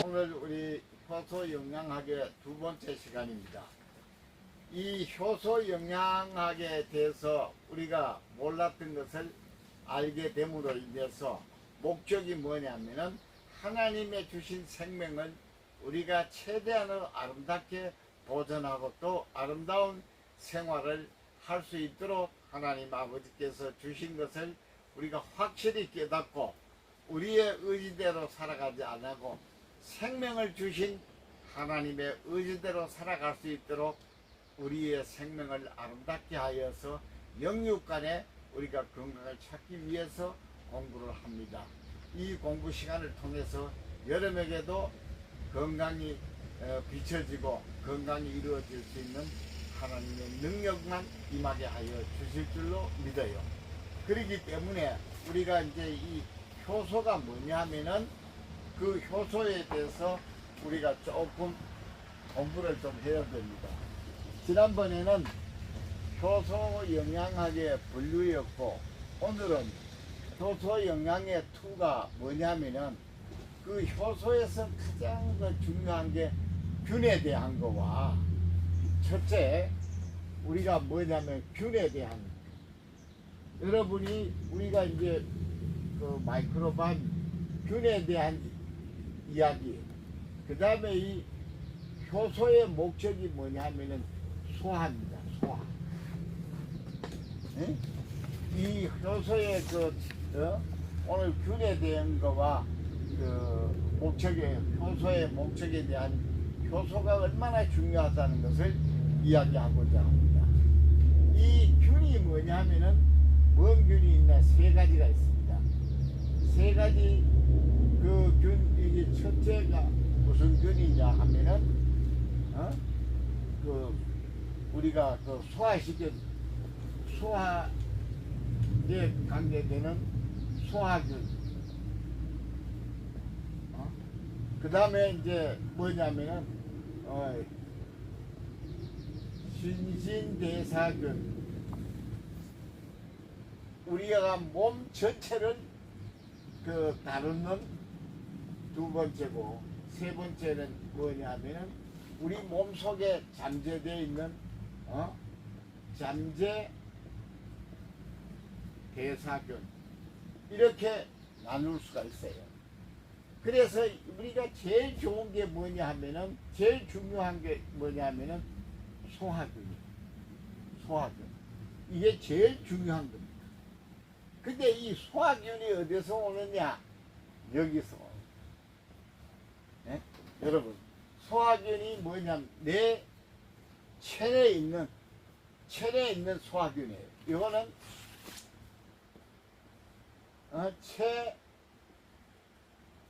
오늘 우리 효소 영양학의 두 번째 시간입니다. 이 효소 영양학에 대해서 우리가 몰랐던 것을 알게 됨으로 인해서 목적이 뭐냐면은 하나님의 주신 생명을 우리가 최대한으로 아름답게 보존하고 또 아름다운 생활을 할 수 있도록 하나님 아버지께서 주신 것을 우리가 확실히 깨닫고 우리의 의지대로 살아가지 않고 생명을 주신 하나님의 의지대로 살아갈 수 있도록 우리의 생명을 아름답게 하여서 영육간에 우리가 건강을 찾기 위해서 공부를 합니다. 이 공부 시간을 통해서 여러분에게도 건강이 비춰지고 건강이 이루어질 수 있는 하나님의 능력만 임하게 하여 주실 줄로 믿어요. 그렇기 때문에 우리가 이제 이 효소가 뭐냐 하면은 그 효소에 대해서 우리가 조금 공부를 좀 해야 됩니다. 지난번에는 효소 영양학의 분류였고 오늘은 효소 영양의 2가 뭐냐면은 그 효소에서 가장 중요한 게 균에 대한 거와 첫째 우리가 뭐냐면 균에 대한 여러분이 우리가 이제 그 마이크로밤 균에 대한 이야기 그 다음에 이 효소의 목적이 뭐냐면은 소화입니다. 소화. 네? 이 효소의 오늘 균에 대한 거와 그 효소의 목적에 대한 효소가 얼마나 중요하다는 것을 이야기하고자 합니다. 이 균이 뭐냐면은 뭔 균이 있나 3가지가 있습니다. 3가지 그 균, 이게 첫째가 무슨 균이냐 하면은 그 우리가 그 소화에 관계되는 소화균. 그 다음에 이제 뭐냐면은 신진대사균. 우리가 몸 전체를 다루는 2번째고 3번째는 뭐냐면은 우리 몸 속에 잠재되어 있는 잠재 대사균 이렇게 나눌 수가 있어요. 그래서 우리가 제일 좋은 게 뭐냐 하면은 제일 중요한 게 뭐냐 하면은 소화균이에요. 소화균. 이게 제일 중요한 겁니다. 근데 이 소화균이 어디서 오느냐? 여기서. 네? 여러분, 소화균이 뭐냐면 내 체내에 있는 소화균이에요. 이거는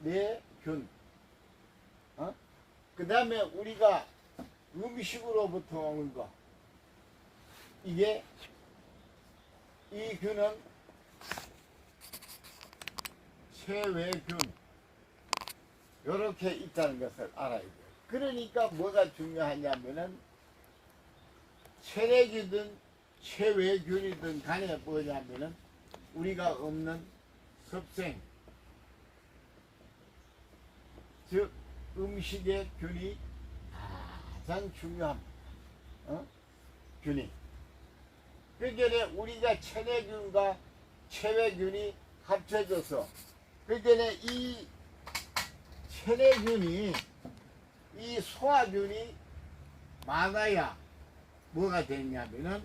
체내균. 그 다음에 우리가 음식으로부터 오는 거. 이 균은 체외균. 이렇게 있다는 것을 알아야 돼요. 그러니까 뭐가 중요하냐면은 체내균이든 체외균이든 간에 뭐냐면은 우리가 없는 섭생, 즉 음식의 균이 가장 중요합니다. 균이. 그러니까 우리가 체내균과 체외균이 합쳐져서 그러니까 이 체내균이 이 소화균이 많아야 뭐가 되냐면은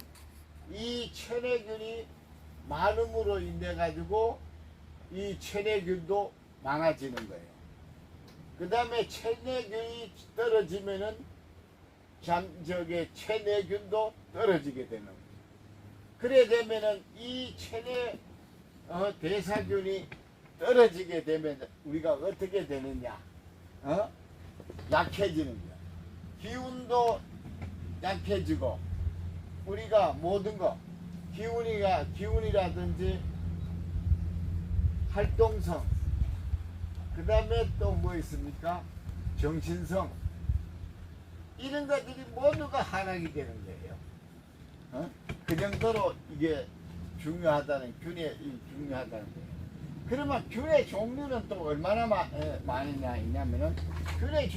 이 체내균이 많음으로 인해 가지고 이 체내균도 많아지는 거예요. 그 다음에 체내균이 떨어지면은 체내균도 떨어지게 되는 거예요. 그래 되면은 이 체내 대사균이 떨어지게 되면 우리가 어떻게 되느냐? 약해지는 거야. 기운도 약해지고 우리가 모든 거 기운이라든지 활동성, 그 다음에 또 뭐 있습니까? 정신성, 이런 것들이 모두가 하락이 되는 거예요. 어? 그 정도로 이게 중요하다는, 균이 중요하다는 거예요. 그러면 균의 종류는 또 얼마나 많으냐 있냐면은, 균의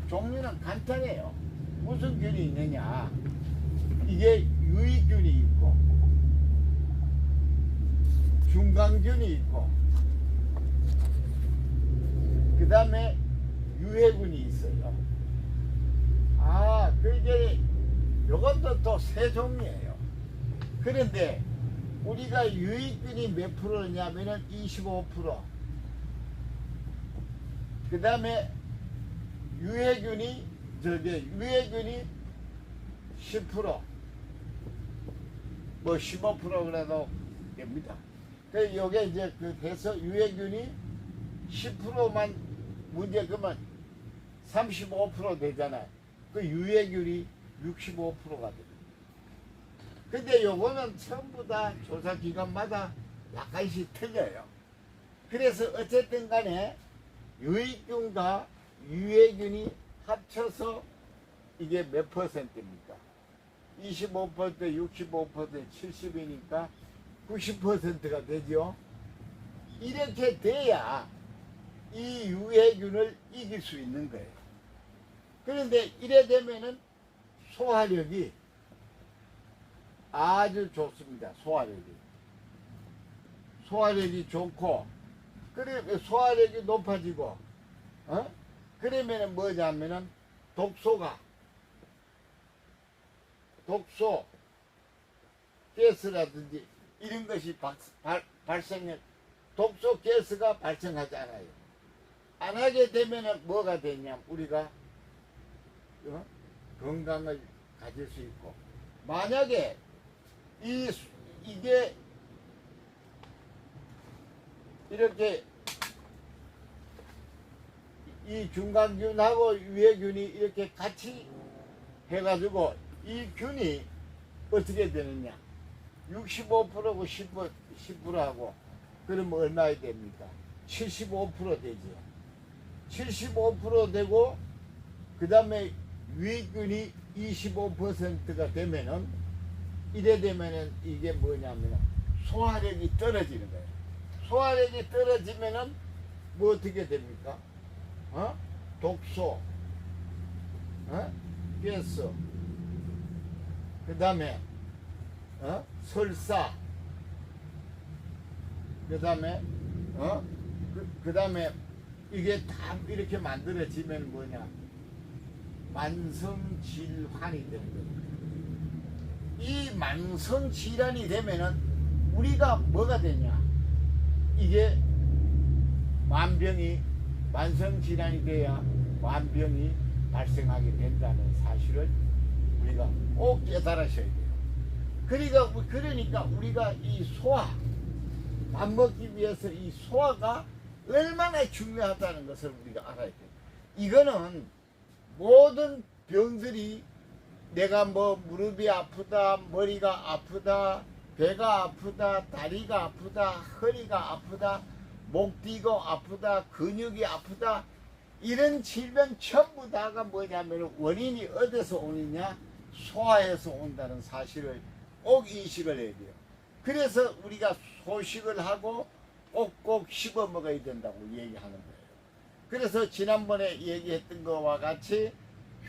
종류는 간단해요. 무슨 균이 있느냐? 이게 유익균이 있고, 중간균이 있고, 그 다음에 유해균이 있어요. 그게 요것도 또 세 종류예요. 그런데 우리가 유익균이 몇 프로냐면은 25%. 그 다음에 유해균이 10%, 뭐 15% 그래도 됩니다. 그 요게 이제 그 돼서 유해균이 10%만 문제 그러면 35% 되잖아요. 그 유해균이 65%가 됩니다. 근데 요거는 전부 다 조사 기관마다 약간씩 틀려요. 그래서 어쨌든 간에 유익균과 유해균이 합쳐서 이게 몇 퍼센트입니까? 25%, 65%, 70이니까 90%가 되죠. 이렇게 돼야 이 유해균을 이길 수 있는 거예요. 그런데 이래 되면은 소화력이 아주 좋습니다. 소화력이 좋고, 그래 소화력이 높아지고, 그러면은 뭐냐면은 독소, 가스라든지 이런 것이 발생해, 독소 가스가 발생하지 않아요. 안 하게 되면은 뭐가 되냐면 우리가 건강을 가질 수 있고, 만약에 이게 이렇게 이 중간균하고 유해균이 이렇게 같이 해가지고 이 균이 어떻게 되느냐, 65%고 10%하고 그러면 얼마나 됩니까? 75% 되죠. 75% 되고, 그 다음에 유익균이 25%가 되면은, 이래 되면은 이게 뭐냐면 소화력이 떨어지는 거예요. 소화력이 떨어지면은 뭐 어떻게 됩니까? 독소, 가스, 그 다음에 설사, 그 다음에 그 다음에 이게 다 이렇게 만들어지면 뭐냐, 만성질환이 되는 거예요. 이 만성질환이 되면은 우리가 뭐가 되냐, 이게 만성질환이 돼야 만병이 발생하게 된다는 사실을 우리가 꼭 깨달으셔야 돼요. 그러니까 우리가 이 밥 먹기 위해서 이 소화가 얼마나 중요하다는 것을 우리가 알아야 돼요. 이거는 모든 병들이, 내가 뭐 무릎이 아프다, 머리가 아프다, 배가 아프다, 다리가 아프다, 허리가 아프다, 목 뛰고 아프다, 근육이 아프다, 이런 질병 전부 다가 뭐냐면 원인이 어디서 오느냐, 소화에서 온다는 사실을 꼭 인식을 해야 돼요. 그래서 우리가 소식을 하고 꼭꼭 씹어 먹어야 된다고 얘기하는 거예요. 그래서 지난번에 얘기했던 것과 같이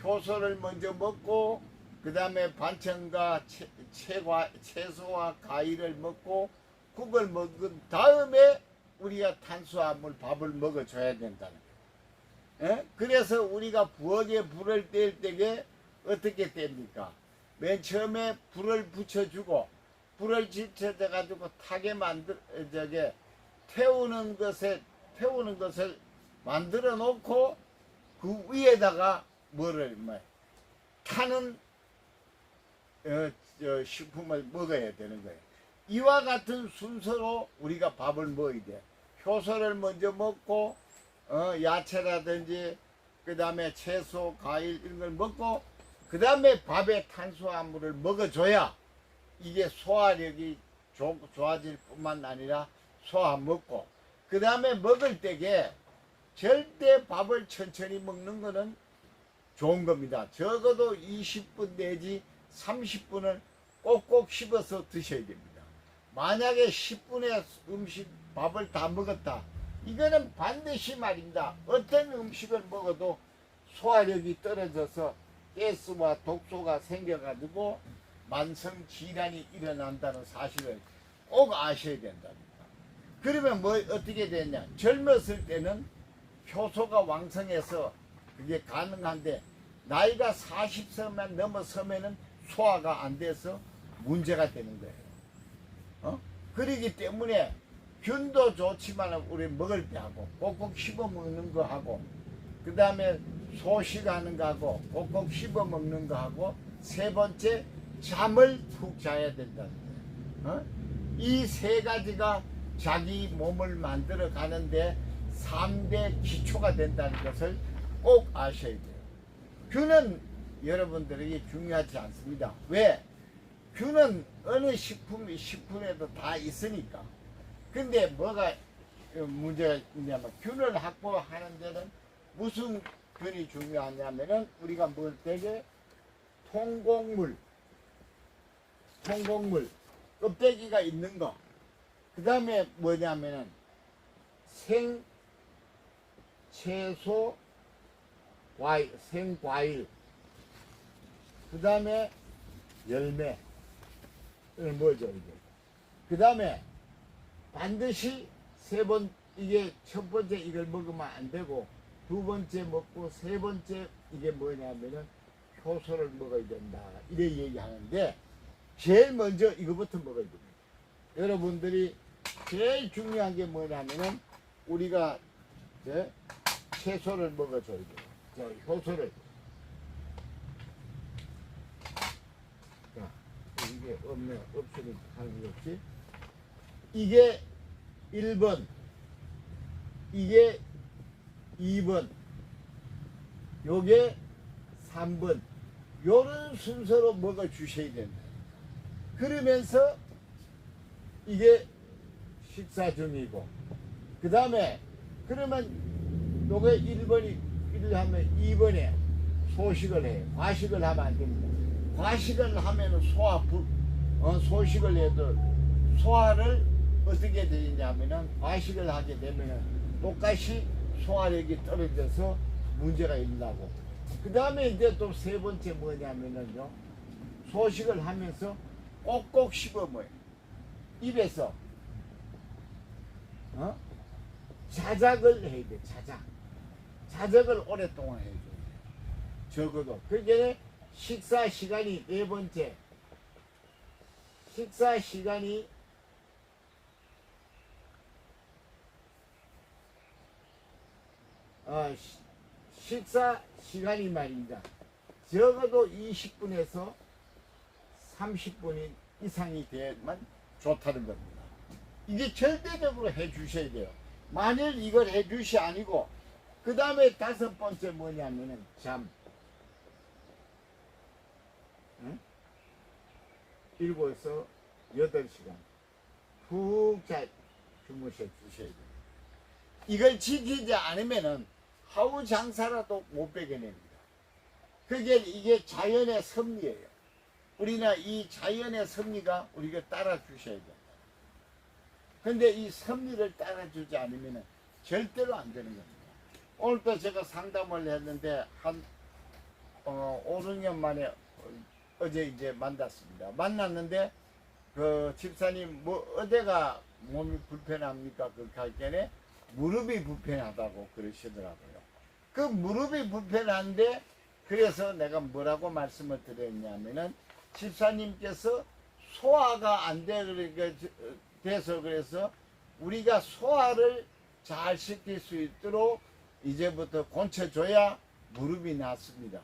효소를 먼저 먹고, 그 다음에 반찬과 채소와 과일을 먹고 국을 먹은 다음에 우리가 탄수화물, 밥을 먹어줘야 된다는 거예요. 그래서 우리가 부엌에 불을 뗄 때에 어떻게 뗍니까? 맨 처음에 불을 붙여주고, 불을 지쳐져 가지고 타게 태우는 것을 만들어 놓고 그 위에다가 타는 식품을 먹어야 되는 거예요. 이와 같은 순서로 우리가 밥을 먹어야 돼. 효소를 먼저 먹고, 야채라든지 그 다음에 채소, 과일 이런 걸 먹고 그 다음에 밥에 탄수화물을 먹어줘야 이게 소화력이 좋아질 뿐만 아니라 소화 먹고 그 다음에 먹을 때에 절대 밥을 천천히 먹는 거는 좋은 겁니다. 적어도 20분 내지 30분을 꼭꼭 씹어서 드셔야 됩니다. 만약에 10분에 밥을 다 먹었다. 이거는 반드시 말입니다. 어떤 음식을 먹어도 소화력이 떨어져서 가스와 독소가 생겨가지고 만성 질환이 일어난다는 사실을 꼭 아셔야 된답니다. 그러면 뭐 어떻게 되냐? 젊었을 때는 효소가 왕성해서 그게 가능한데 나이가 40세만 넘어서면은 소화가 안 돼서 문제가 되는 거예요. 그러기 때문에 균도 좋지만 우리 먹을 때 하고 꼭꼭 씹어 먹는 거 하고 그 다음에 소식하는 거 하고 꼭꼭 씹어 먹는 거 하고 세 번째 잠을 푹 자야 된다는 거예요. 이 세 가지가 자기 몸을 만들어 가는데 3대 기초가 된다는 것을 꼭 아셔야 돼요. 균은 여러분들에게 중요하지 않습니다. 왜? 균은 어느 식품에도 다 있으니까. 근데 뭐가 문제가 있냐면 균을 확보하는 데는 무슨 균이 중요하냐면은 우리가 먹을 때에 통곡물 껍데기가 있는 거. 그 다음에 뭐냐면은 채소, 생과일, 그 다음에 열매, 이건 뭐죠, 이게. 그 다음에 반드시 이게 첫 번째 이걸 먹으면 안 되고, 두 번째 먹고, 세 번째 이게 뭐냐면은 효소를 먹어야 된다. 이래 얘기하는데, 제일 먼저 이거부터 먹어야 됩니다. 여러분들이 제일 중요한 게 뭐냐면은, 우리가 채소를 먹어줘야 돼요. 효소를. 자, 이게 없으니까 하는 게 없지. 이게 1번, 이게 2번, 요게 3번. 요런 순서로 먹어 주셔야 된다. 그러면서 이게 식사 중이고, 그 다음에 그러면 요게 1번이 1을 하면 2번에 소식을 해요. 과식을 하면 안 됩니다. 과식을 하면 소식을 해도 소화를 어떻게 되냐면은 과식을 하게 되면은 똑같이 소화력이 떨어져서 문제가 일어나고 그 다음에 이제 또 세 번째 뭐냐면은요 소식을 하면서 꼭꼭 씹어 먹어요. 입에서 자작을 해야 돼. 자작을 오랫동안 해야 돼. 적어도 그게 식사 시간이 네 번째 식사 시간이 식사 시간이 말입니다. 적어도 20분에서 30분 이상이 돼야만 좋다는 겁니다. 이게 절대적으로 해 주셔야 돼요. 만일 이걸 해 주시 아니고 그 다음에 다섯 번째 뭐냐면은 잠 7에서 8시간 푹 주무셔 주셔야 돼요. 이걸 지키지 않으면은 하루 장사라도 못 베겨냅니다. 이게 자연의 섭리예요. 우리는 이 자연의 섭리가 우리가 따라 주셔야 돼요. 근데 이 섭리를 따라주지 않으면 절대로 안 되는 겁니다. 오늘도 제가 상담을 했는데 한 5, 6년 만에 어제 이제 만났습니다. 만났는데 그 집사님 뭐 어디가 몸이 불편합니까? 그렇게 할 때에 무릎이 불편하다고 그러시더라고요. 그 무릎이 불편한데 그래서 내가 뭐라고 말씀을 드렸냐면은 집사님께서 소화가 안 돼서 그래서 우리가 소화를 잘 시킬 수 있도록 이제부터 고쳐줘야 무릎이 낫습니다.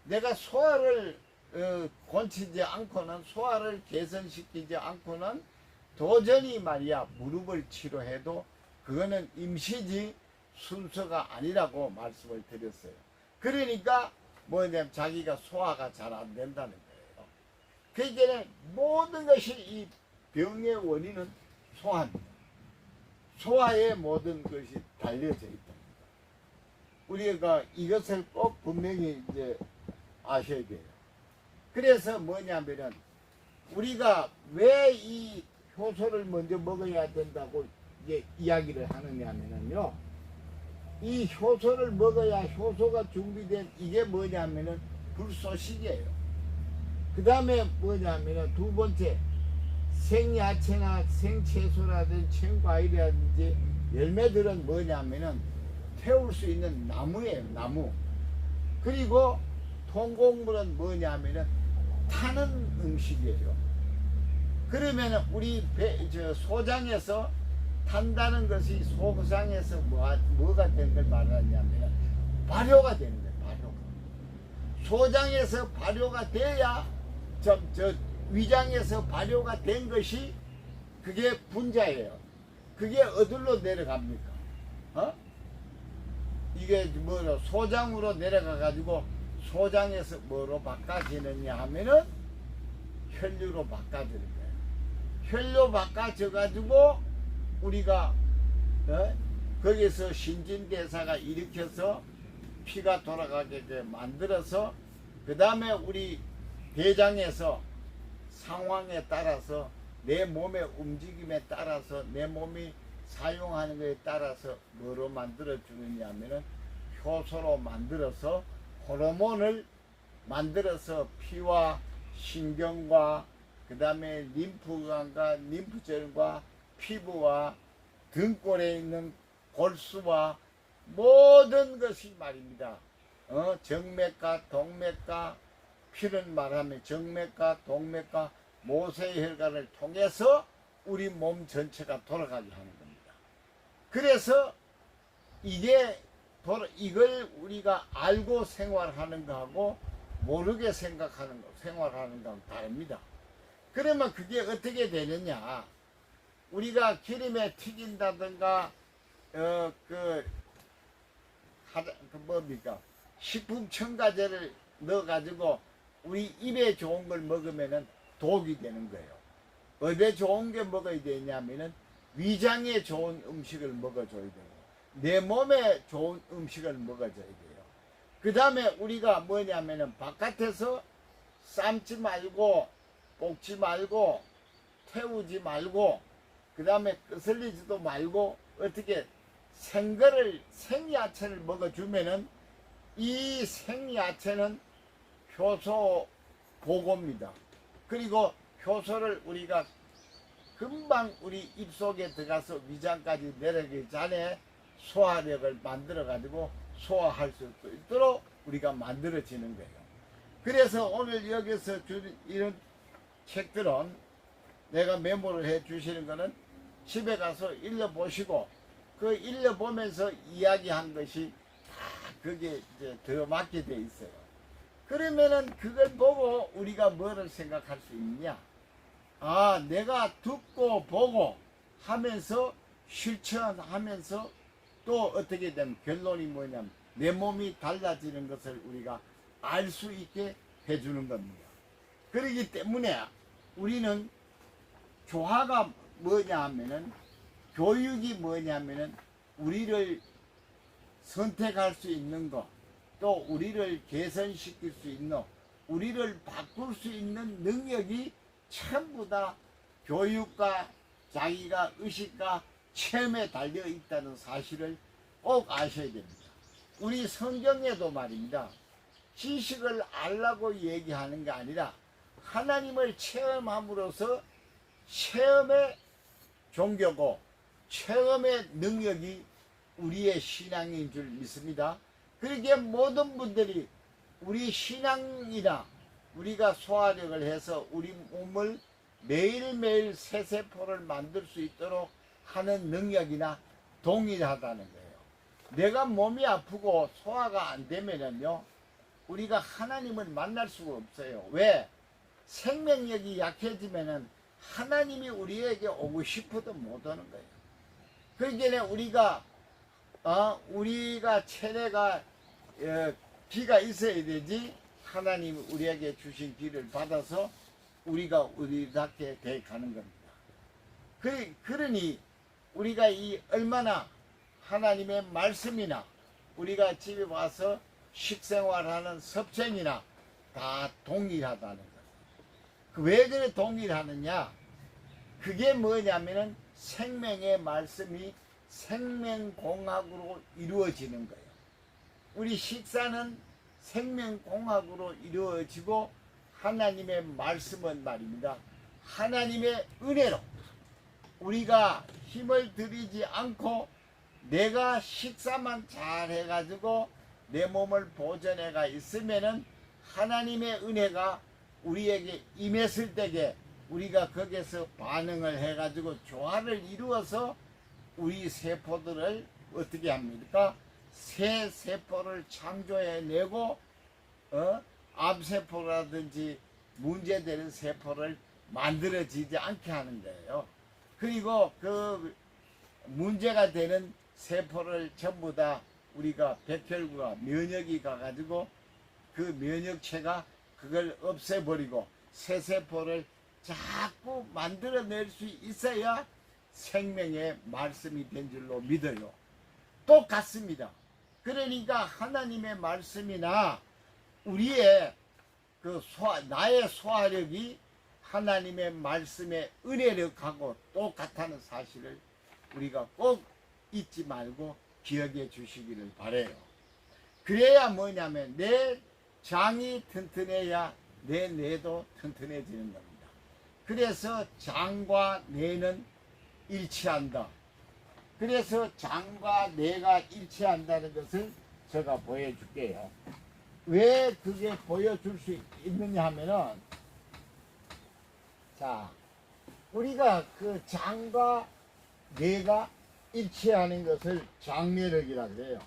내가 소화를 고치지 않고는 소화를 개선시키지 않고는 도저히 말이야 무릎을 치료해도 그거는 임시지 순서가 아니라고 말씀을 드렸어요. 그러니까 뭐냐면 자기가 소화가 잘 안 된다는 거예요. 그러니까 모든 것이 이 병의 원인은 소화입니다. 소화에 모든 것이 달려져 있다. 우리가 이것을 꼭 분명히 이제 아셔야 돼요. 그래서 뭐냐면은 우리가 왜 이 효소를 먼저 먹어야 된다고 이제 이야기를 하느냐면요. 이 효소를 먹어야 효소가 준비된 이게 뭐냐면은 불소식이에요. 그 다음에 뭐냐면은 두 번째 생야채나 생채소라든지 생과일이라든지 열매들은 뭐냐면은 태울 수 있는 나무예요. 나무. 그리고 통곡물은 뭐냐면은 타는 음식이에요. 그러면은 우리 소장에서 탄다는 것이 소장에서 뭐가 되는 걸 말하냐면 발효가 되는 거예요. 발효가. 소장에서 발효가 돼야 위장에서 발효가 된 것이 그게 분자예요. 그게 어디로 내려갑니까? 이게 뭐로 소장으로 내려가 가지고 소장에서 뭐로 바꿔지느냐 하면은 혈류로 바꿔지는 거예요. 혈류 바꿔져 가지고 우리가 거기서 신진대사가 일으켜서 피가 돌아가게 만들어서 그 다음에 우리 대장에서 상황에 따라서 내 몸의 움직임에 따라서 내 몸이 사용하는 것에 따라서 뭐로 만들어 주느냐 하면은 효소로 만들어서 호르몬을 만들어서 피와 신경과 그 다음에 림프관과 림프절과 피부와 등골에 있는 골수와 모든 것이 말입니다. 정맥과 동맥과 피는 말하면 정맥과 동맥과 모세혈관을 통해서 우리 몸 전체가 돌아가게 하는 겁니다. 그래서 이걸 우리가 알고 생활하는 거하고 모르게 생활하는 거하고 다릅니다. 그러면 그게 어떻게 되느냐? 우리가 기름에 튀긴다든가 뭡니까? 식품 첨가제를 넣어가지고 우리 입에 좋은 걸 먹으면은 독이 되는 거예요. 어디에 좋은 게 먹어야 되냐면은 위장에 좋은 음식을 먹어줘야 되고 내 몸에 좋은 음식을 먹어줘야 돼요. 그 다음에 우리가 뭐냐면은 바깥에서 삶지 말고 볶지 말고 태우지 말고 그 다음에 끄슬리지도 말고 어떻게 생야채를 먹어주면은 이 생야채는 효소 보고입니다. 그리고 효소를 우리가 금방 우리 입속에 들어가서 위장까지 내려가기 전에 소화력을 만들어 가지고 소화할 수 있도록 우리가 만들어지는 거예요. 그래서 오늘 여기서 준 이런 책들은 내가 메모를 해 주시는 거는 집에 가서 읽어보시고 그 읽어보면서 이야기한 것이 다 그게 이제 들어맞게 돼 있어요. 그러면은 그걸 보고 우리가 뭐를 생각할 수 있냐? 아, 내가 듣고 보고 하면서 실천하면서 또 어떻게 되면 결론이 뭐냐면 내 몸이 달라지는 것을 우리가 알 수 있게 해주는 겁니다. 그렇기 때문에 우리는 조화가 뭐냐 하면은 교육이 뭐냐면은 우리를 선택할 수 있는 것, 또 우리를 개선시킬 수 있는, 우리를 바꿀 수 있는 능력이 전부 다 교육과 자기가 의식과 체험에 달려 있다는 사실을 꼭 아셔야 됩니다. 우리 성경에도 말입니다. 지식을 알라고 얘기하는 게 아니라 하나님을 체험함으로써 체험의 종교고 체험의 능력이 우리의 신앙인 줄 믿습니다. 그러기에 모든 분들이 우리 신앙이나 우리가 소화력을 해서 우리 몸을 매일매일 새 세포를 만들 수 있도록 하는 능력이나 동일하다는 거예요. 내가 몸이 아프고 소화가 안 되면은요, 우리가 하나님을 만날 수가 없어요. 왜? 생명력이 약해지면은 하나님이 우리에게 오고 싶어도 못 오는 거예요. 그러니까 우리가 체내가 기가 있어야 되지. 하나님이 우리에게 주신 기를 받아서 우리가 우리답게 돼 가는 겁니다. 그러니 우리가 이 얼마나 하나님의 말씀이나 우리가 집에 와서 식생활하는 섭생이나 다 동일하다는 것. 왜 그래 동일하느냐? 그게 뭐냐면은 생명의 말씀이 생명공학으로 이루어지는 거예요. 우리 식사는 생명공학으로 이루어지고 하나님의 말씀은 말입니다. 하나님의 은혜로 우리가 힘을 들이지 않고 내가 식사만 잘 해가지고 내 몸을 보존해가 있으면은 하나님의 은혜가 우리에게 임했을 때에 우리가 거기에서 반응을 해가지고 조화를 이루어서 우리 세포들을 어떻게 합니까? 새 세포를 창조해내고 암세포라든지 문제되는 세포를 만들어지지 않게 하는 거예요. 그리고 그 문제가 되는 세포를 전부 다 우리가 백혈구가 면역이 가가지고 그 면역체가 그걸 없애버리고 새 세포를 자꾸 만들어낼 수 있어야 생명의 말씀이 된 줄로 믿어요. 똑같습니다. 그러니까 하나님의 말씀이나 우리의 나의 소화력이 하나님의 말씀의 은혜력하고 똑같다는 사실을 우리가 꼭 잊지 말고 기억해 주시기를 바라요. 그래야 뭐냐면 내 장이 튼튼해야 내 뇌도 튼튼해지는 겁니다. 그래서 장과 뇌는 일치한다. 그래서 장과 뇌가 일치한다는 것을 제가 보여줄게요. 왜 그게 보여줄 수 있느냐 하면은, 자, 우리가 그 장과 뇌가 일치하는 것을 장뇌력이라 그래요.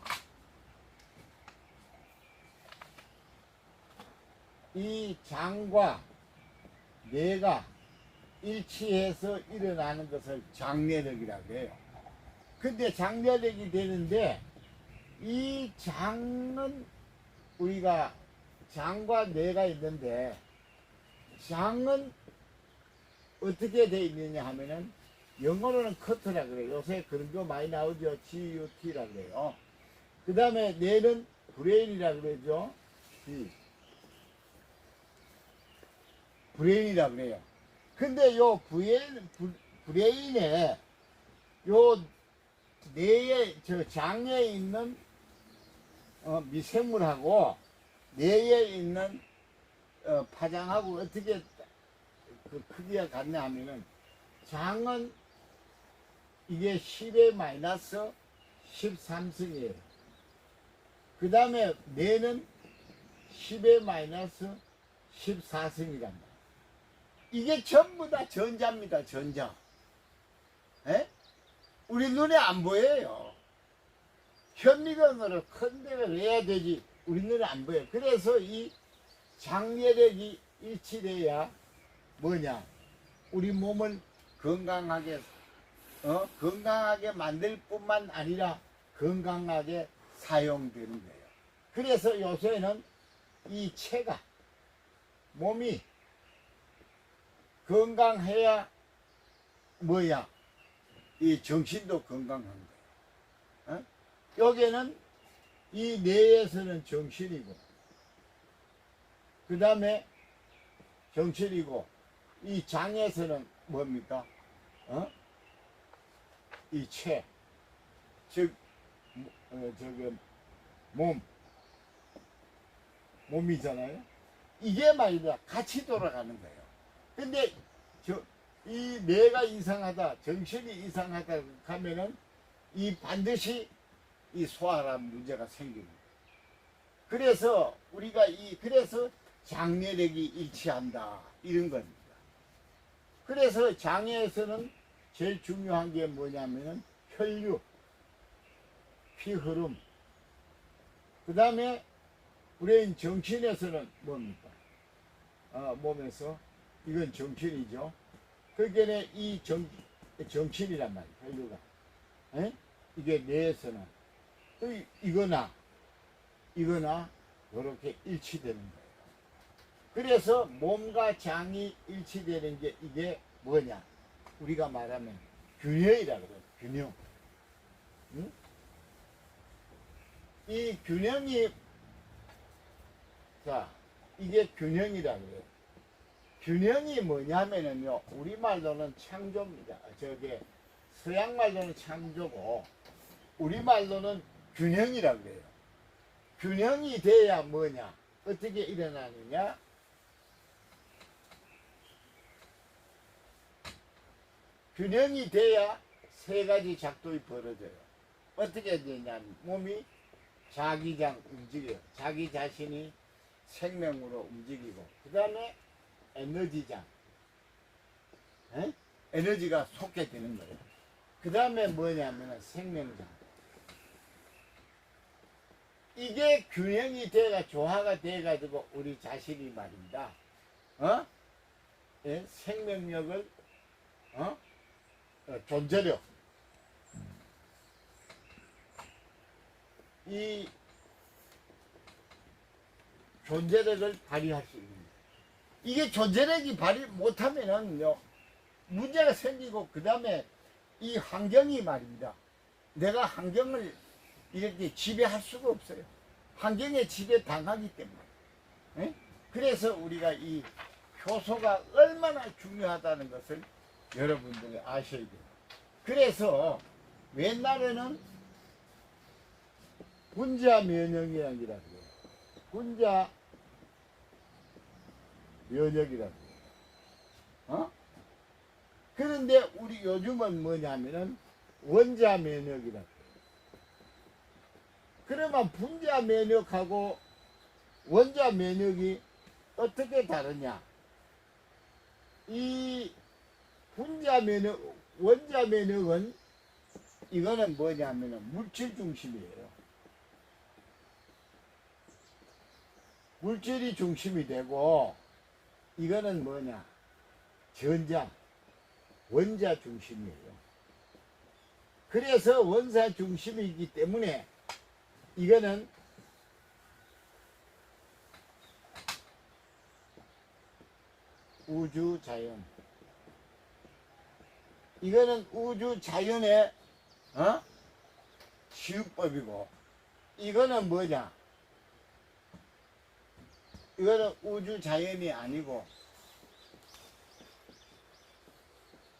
이 장과 뇌가 일치해서 일어나는 것을 장뇌력이라 그래요. 근데 장뇌력이 되는데 이 장은 우리가 장과 뇌가 있는데 장은 어떻게 되어 있느냐 하면은 영어로는 커트라 그래요. 요새 그런 거 많이 나오죠. GUT라 그래요. 그 다음에 뇌는 브레인이라 그러죠. 브레인이라 그래요. 근데 요 브레인에 요 뇌에 저 장에 있는 미생물하고 뇌에 있는 파장하고 어떻게 그 크기가 같냐 하면은 장은 이게 10의 마이너스 13승이에요. 그 다음에 뇌는 10의 마이너스 14승이란 말이에요. 이게 전부 다 전자입니다. 전자. 에? 우리 눈에 안 보여요. 현미경으로 큰 데를 해야 되지 우리 눈에 안 보여요. 그래서 이 장뇌력이 일치돼야 뭐냐, 우리 몸을 건강하게 건강하게 만들 뿐만 아니라 건강하게 사용되는 거예요. 그래서 요새는 이 체가 몸이 건강해야 뭐야, 이 정신도 건강한 거예요. 여기는 이 뇌에서는 정신이고 그 다음에 정신이고 이 장에서는 뭡니까? 이 체, 즉 몸이잖아요. 이게 말이야 같이 돌아가는 거예요. 근데 이 뇌가 이상하다, 정신이 이상하다 하면은 이 반드시 이 소화란 문제가 생깁니다. 그래서 우리가 그래서 장뇌력이 일치한다 이런 겁니다. 그래서 장에서는 제일 중요한 게 뭐냐면은 혈류, 피 흐름. 그 다음에 브레인 정신에서는 뭡니까? 몸에서 이건 정신이죠. 그게 이 정신이란 말이에요. 혈류가. 이게 뇌에서는 이거나 이렇게 일치되는 거예요. 그래서 몸과 장이 일치되는 게 이게 뭐냐? 우리가 말하면 균형이라고 그래요. 균형. 응? 이 균형이, 자, 이게 균형이라고 해요. 균형이 뭐냐면은요, 우리말로는 창조입니다. 저게 서양말로는 창조고, 우리말로는 균형이라고 해요. 균형이 돼야 뭐냐? 어떻게 일어나느냐? 균형이 돼야 세 가지 작동이 벌어져요. 어떻게 되냐면 몸이 자기장 움직여요. 자기 자신이 생명으로 움직이고, 그 다음에 에너지장, 에너지가 솟게 되는 거예요. 그 다음에 뭐냐면 생명장. 이게 균형이 돼가 조화가 돼가지고 우리 자신이 말입니다. 예? 생명력을 존재력, 이 존재력을 발휘할 수 있는 거예요. 이게 존재력이 발휘 못하면은요 문제가 생기고, 그 다음에 이 환경이 말입니다. 내가 환경을 이렇게 지배할 수가 없어요. 환경에 지배 당하기 때문에. 예? 그래서 우리가 이 효소가 얼마나 중요하다는 것을 여러분들이 아셔야 돼요. 그래서 옛날에는 분자 면역이라고 해요. 분자 면역이라고 해요. 그런데 우리 요즘은 뭐냐면은 원자 면역이라고 해요. 그러면 분자 면역하고 원자 면역이 어떻게 다르냐? 이 분자 면역, 원자 면역은 이거는 뭐냐면은 물질 중심이에요. 물질이 중심이 되고, 이거는 뭐냐? 전자, 원자 중심이에요. 그래서 원자 중심이기 때문에 이거는 우주 자연, 이거는 우주 자연의 치유법이고, 이거는 뭐냐? 이거는 우주 자연이 아니고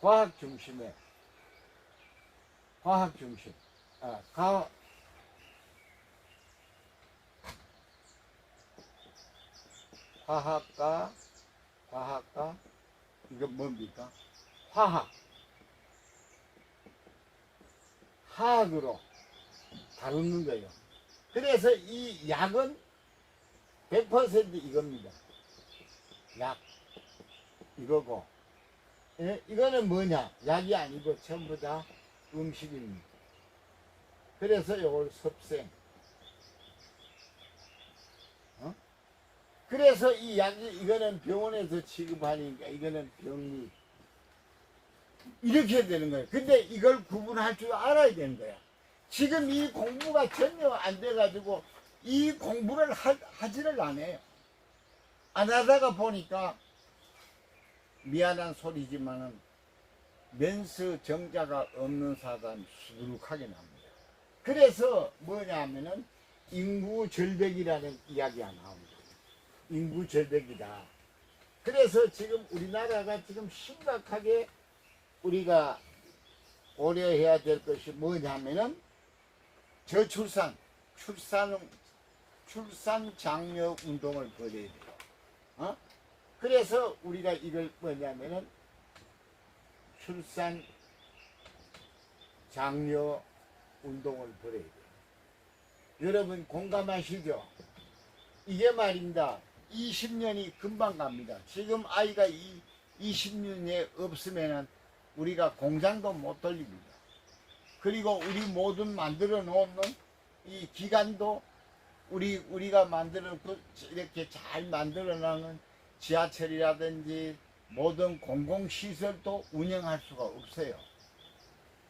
과학 중심의, 과학 중심, 과학과, 이건 뭡니까? 화학으로 다루는 거예요. 그래서 이 약은 100% 이겁니다. 약, 이거고, 예? 이거는 뭐냐? 약이 아니고 전부 다 음식입니다. 그래서 이걸 섭생. 그래서 이 약이, 이거는 병원에서 취급하니까 이거는 병리. 이렇게 되는 거예요. 근데 이걸 구분할 줄 알아야 되는 거야. 지금 이 공부가 전혀 안 돼가지고 이 공부를 하지를 않아요. 안 하다가 보니까 미안한 소리지만은 면수 정자가 없는 사람 수두룩하게 납니다. 그래서 뭐냐 하면은 인구 절벽이라는 이야기가 나옵니다. 인구 절벽이다. 그래서 지금 우리나라가 지금 심각하게 우리가 고려해야 될 것이 뭐냐면은 저출산, 출산 장려 운동을 벌여야 돼요. 그래서 우리가 이걸 뭐냐면은 출산 장려 운동을 벌여야 돼요. 여러분 공감하시죠? 이게 말입니다. 20년이 금방 갑니다. 지금 아이가 20년에 없으면은 우리가 공장도 못 돌립니다. 그리고 우리 모든 만들어 놓는 이 기관도 우리가 만들어 이렇게 잘 만들어 놓은 지하철이라든지 모든 공공시설도 운영할 수가 없어요.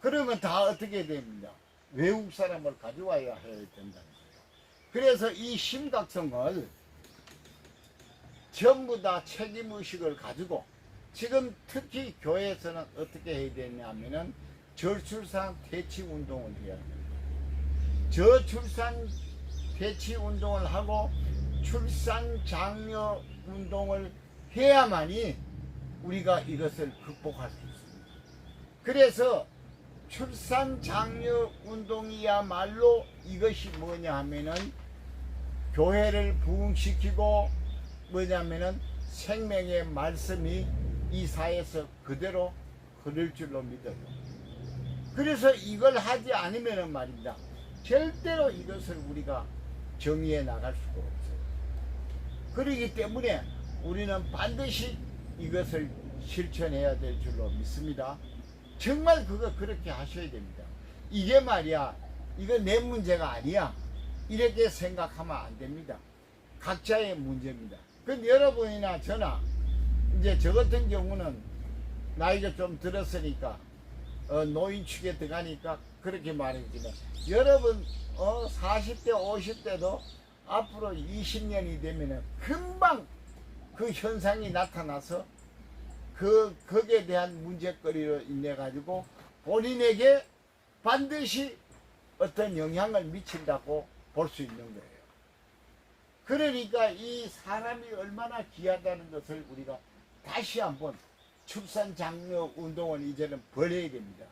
그러면 다 어떻게 됩니다? 외국 사람을 가져와야 해야 된다는 거예요. 그래서 이 심각성을 전부 다 책임의식을 가지고 지금 특히 교회에서는 어떻게 해야 되냐면은 저출산 퇴치 운동을 해야 됩니다. 저출산 퇴치 운동을 하고 출산 장려 운동을 해야만이 우리가 이것을 극복할 수 있습니다. 그래서 출산 장려 운동이야말로 이것이 뭐냐 하면은 교회를 부흥시키고 뭐냐면은 생명의 말씀이 이 사회에서 그대로 흐를 줄로 믿어요. 그래서 이걸 하지 않으면은 말입니다. 절대로 이것을 우리가 정의해 나갈 수가 없어요. 그렇기 때문에 우리는 반드시 이것을 실천해야 될 줄로 믿습니다. 정말 그렇게 하셔야 됩니다. 이게 말이야, 이거 내 문제가 아니야, 이렇게 생각하면 안 됩니다. 각자의 문제입니다. 근데 여러분이나 저나 이제 저 같은 경우는 나이가 좀 들었으니까 노인축에 들어가니까 그렇게 말해주지만 여러분 40대 50대도 앞으로 20년이 되면은 금방 그 현상이 나타나서 거기에 대한 문제거리로 인해 가지고 본인에게 반드시 어떤 영향을 미친다고 볼 수 있는 거예요. 그러니까 이 사람이 얼마나 귀하다는 것을 우리가 다시 한번 출산 장려 운동을 이제는 벌여야 됩니다.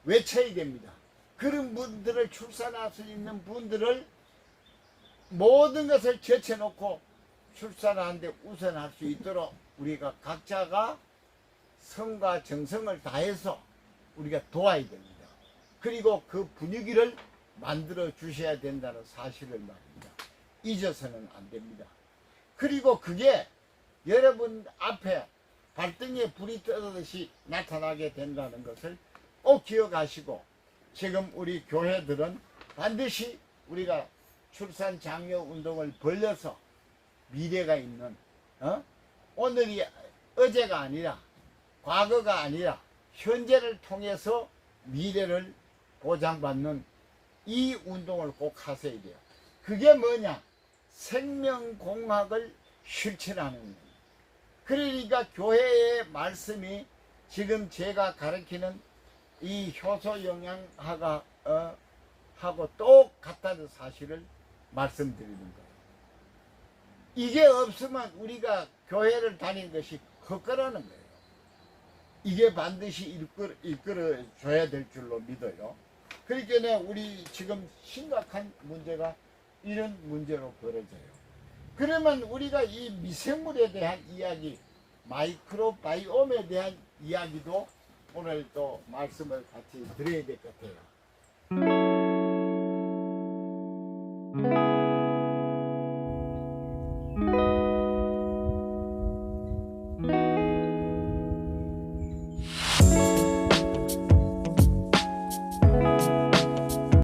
외쳐야 됩니다. 그런 분들을 출산할 수 있는 분들을 모든 것을 제쳐놓고 출산하는데 우선할 수 있도록 우리가 각자가 성과 정성을 다해서 우리가 도와야 됩니다. 그리고 그 분위기를 만들어 주셔야 된다는 사실을 말입니다. 잊어서는 안 됩니다. 그리고 그게 여러분 앞에 발등에 불이 떠듯이 나타나게 된다는 것을 꼭 기억하시고 지금 우리 교회들은 반드시 우리가 출산 장려 운동을 벌려서 미래가 있는 오늘이 어제가 아니라 과거가 아니라 현재를 통해서 미래를 보장받는 이 운동을 꼭 하셔야 돼요. 그게 뭐냐? 생명공학을 실천하는 거예요. 그러니까 교회의 말씀이 지금 제가 가르치는 이 효소영양학과 하고 똑같다는 사실을 말씀드리는 거예요. 이게 없으면 우리가 교회를 다니는 것이 헛거라는 거예요. 이게 반드시 이끌어줘야 될 줄로 믿어요. 그러니까 우리 지금 심각한 문제가 이런 문제로 벌어져요. 그러면 우리가 이 미생물에 대한 이야기, 마이크로바이옴에 대한 이야기도 오늘 또 말씀을 같이 드려야 될 것 같아요.